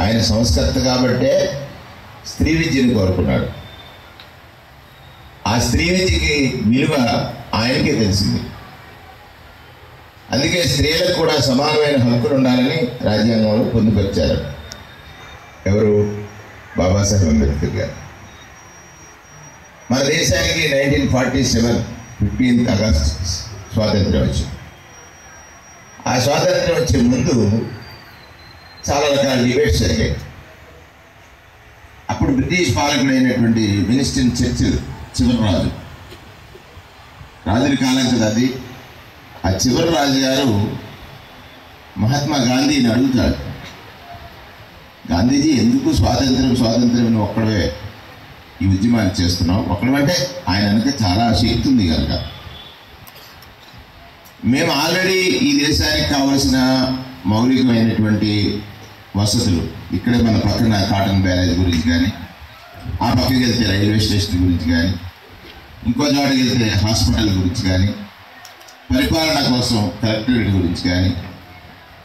ఆయన సంస్కర్త కాబట్టే స్త్రీ విద్యను కోరుకున్నాడు. ఆ స్త్రీ విద్యకి విలువ ఆయనకే తెలిసింది. అందుకే స్త్రీలకు కూడా సమానమైన హక్కులు ఉండాలని రాజ్యాంగంలో పొందుపరిచారు. ఎవరు? బాబాసాహెబ్ అంబేద్కర్ గారు. మన దేశానికి 1947 15th ఆగస్ట్ స్వాతంత్ర్యం వచ్చింది. ఆ స్వాతంత్ర్యం వచ్చే ముందు చాలా రకాల డిబేట్స్ జరిగాయి. అప్పుడు బ్రిటిష్ పాలకుడైనటువంటి విన్స్టన్ చర్చిల్ చివరి రాజుల కాలం కదా అది. ఆ చివరి రాజు గారు మహాత్మా గాంధీని అడుగుతాడు, గాంధీజీ ఎందుకు స్వాతంత్రం ఒక్కడే ఈ ఉద్యమాన్ని చేస్తున్నాం? ఒక్కడమంటే ఆయన వెనక చాలా శక్తి ఉంది కనుక. మేము ఆల్రెడీ ఈ దేశానికి కావాల్సిన మౌలికమైనటువంటి వసతులు ఇక్కడే మన పక్కన కాటన్ బ్యారేజ్ గురించి కానీ, ఆ పక్కకి వెళ్తే రైల్వే స్టేషన్ గురించి కానీ, ఇంకో చోటకి వెళ్తే హాస్పిటల్ గురించి కానీ, పరిపాలన కోసం కలెక్టరేట్ గురించి కానీ,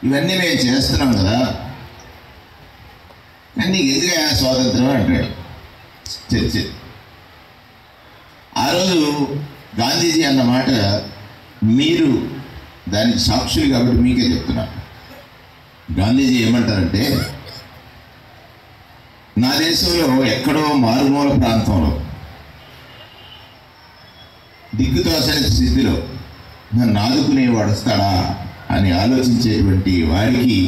ఇవన్నీ మేము చేస్తున్నాం కదా. కానీ నీకు ఎందుకు స్వాతంత్రం అంటాడు చర్చ. ఆ రోజు గాంధీజీ అన్న మాట మీరు దానికి సాక్షులు కాబట్టి మీకే చెప్తున్నా. గాంధీజీ ఏమంటారంటే, నా దేశంలో ఎక్కడో మారుమూల ప్రాంతంలో దిక్కుతోచని స్థితిలో నన్ను ఆదుకునేవాడు వస్తాడా అని ఆలోచించేటువంటి వారికి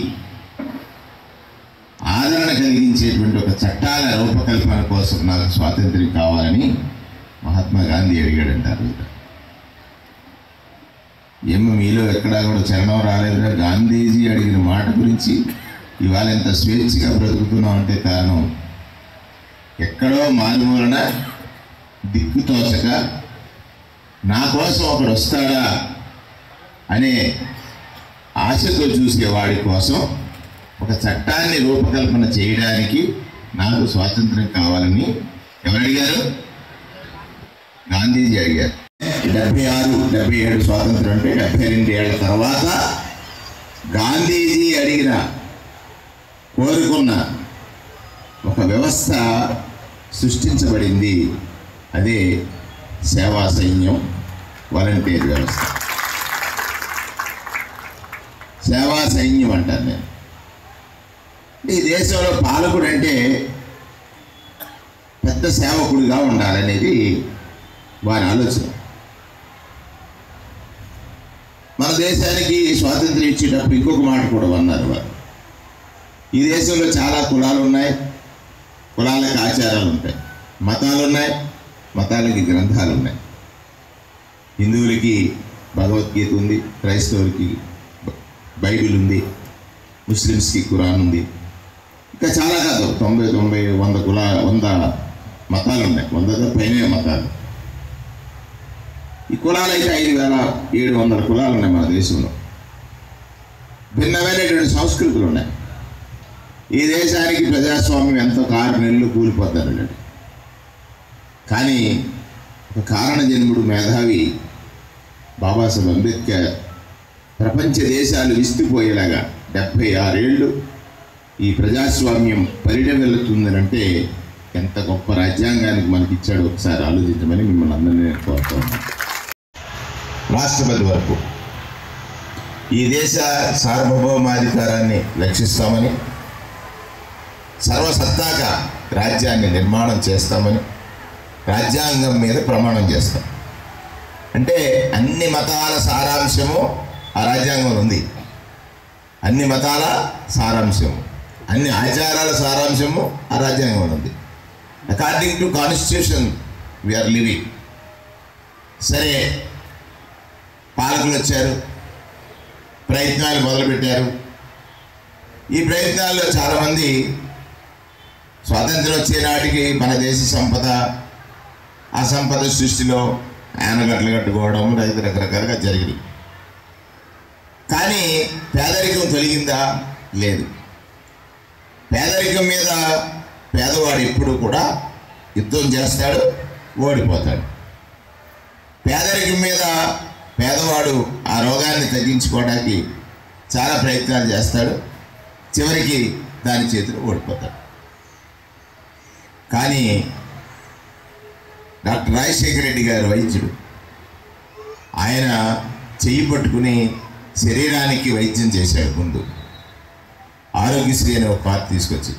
ఆదరణ కలిగించేటువంటి ఒక చట్టాల రూపకల్పన కోసం నాకు స్వాతంత్ర్యం కావాలని మహాత్మా గాంధీ అడిగాడంటారు. ఏమో మీలో ఎక్కడా కూడా చరణం రాలేదురా, గాంధీజీ అడిగిన మాట గురించి ఇవాళ ఎంత స్వేచ్ఛగా బ్రతుకుతున్నాం అంటే కారణం ఎక్కడో మారుమూలన దిక్కుతోచక నా కోసం ఒకడు వస్తాడా అనే ఆశతో చూసేవాడి కోసం ఒక చట్టాన్ని రూపకల్పన చేయడానికి నాకు స్వాతంత్రం కావాలని ఎవరు అడిగారు? గాంధీజీ అడిగారు. 76, 77 స్వాతంత్రం అంటే 72 ఏళ్ల తర్వాత గాంధీజీ కోరుకున్న ఒక వ్యవస్థ సృష్టించబడింది. అదే సేవా సైన్యం, వాలంటీర్ వ్యవస్థ. సేవా సైన్యం అంటారు నేను. ఈ దేశంలో పాలకుడు అంటే పెద్ద సేవకుడిగా ఉండాలనేది వారి ఆలోచన. మన దేశానికి స్వాతంత్రం ఇచ్చేటప్పుడు ఇంకొక మాట కూడా అన్నారు వారు. ఈ దేశంలో చాలా కులాలు ఉన్నాయి, కులాలకు ఆచారాలు ఉంటాయి, మతాలు ఉన్నాయి, మతాలకి గ్రంథాలు ఉన్నాయి. హిందువులకి భగవద్గీత ఉంది, క్రైస్తవులకి బైబిల్ ఉంది, ముస్లిమ్స్కి ఖురాన్ ఉంది, ఇంకా చాలా కాదు 90, 100 మతాలు ఉన్నాయి, 100 పైనే మతాలు. ఈ కులాలు అయితే 5,700 కులాలు ఉన్నాయి మన దేశంలో. భిన్నమైనటువంటి సంస్కృతులు ఉన్నాయి. ఈ దేశానికి ప్రజాస్వామ్యం ఎంతో 6 నెలలు కూలిపోతారండి. కానీ ఒక కారణ జన్ముడు మేధావి బాబాసాహెబ్ అంబేద్కర్ ప్రపంచ దేశాలు విస్తుపోయేలాగా 76 ఏళ్ళు ఈ ప్రజాస్వామ్యం పరిణమిల్లుతుందనంటే ఎంత గొప్ప రాజ్యాంగానికి మనకి ఇచ్చాడు ఒకసారి ఆలోచించమని మిమ్మల్ని అందరినీ నేను కోరుతా ఉన్నాను. రాష్ట్రపతి వరకు ఈ దేశ సార్వభౌమాధికారాన్ని రక్షిస్తామని, సర్వసత్తాక రాజ్యాన్ని నిర్మాణం చేస్తామని రాజ్యాంగం మీద ప్రమాణం చేస్తాం. అంటే అన్ని మతాల సారాంశము ఆ రాజ్యాంగంలో ఉంది. అన్ని మతాల సారాంశము, అన్ని ఆచారాల సారాంశము ఆ రాజ్యాంగంలో ఉంది. According to constitution we are living. సరే, పాలకులు వచ్చారు, ప్రయత్నాలు మొదలుపెట్టారు. ఈ ప్రయత్నాల్లో చాలామంది స్వాతంత్రం వచ్చే నాటికి మన దేశ సంపద, ఆ సంపద సృష్టిలో ఆనకట్టలు కట్టుకోవడం రైతు రకరకాలుగా జరిగింది. కానీ పేదరికం తొలగిందా? లేదు. పేదరికం మీద పేదవాడు ఎప్పుడు కూడా యుద్ధం చేస్తాడు, ఓడిపోతాడు. పేదరికం మీద పేదవాడు ఆ రోగాన్ని తగ్గించుకోవడానికి చాలా ప్రయత్నాలు చేస్తాడు, చివరికి దాని చేతిలో ఓడిపోతాడు. కానీ డాక్టర్ రాజశేఖర రెడ్డి గారు వైద్యుడు, ఆయన చెయ్యి పట్టుకుని శరీరానికి వైద్యం చేశాడు. ముందు ఆరోగ్యశ్రీ అనే ఒక కార్డు తీసుకొచ్చి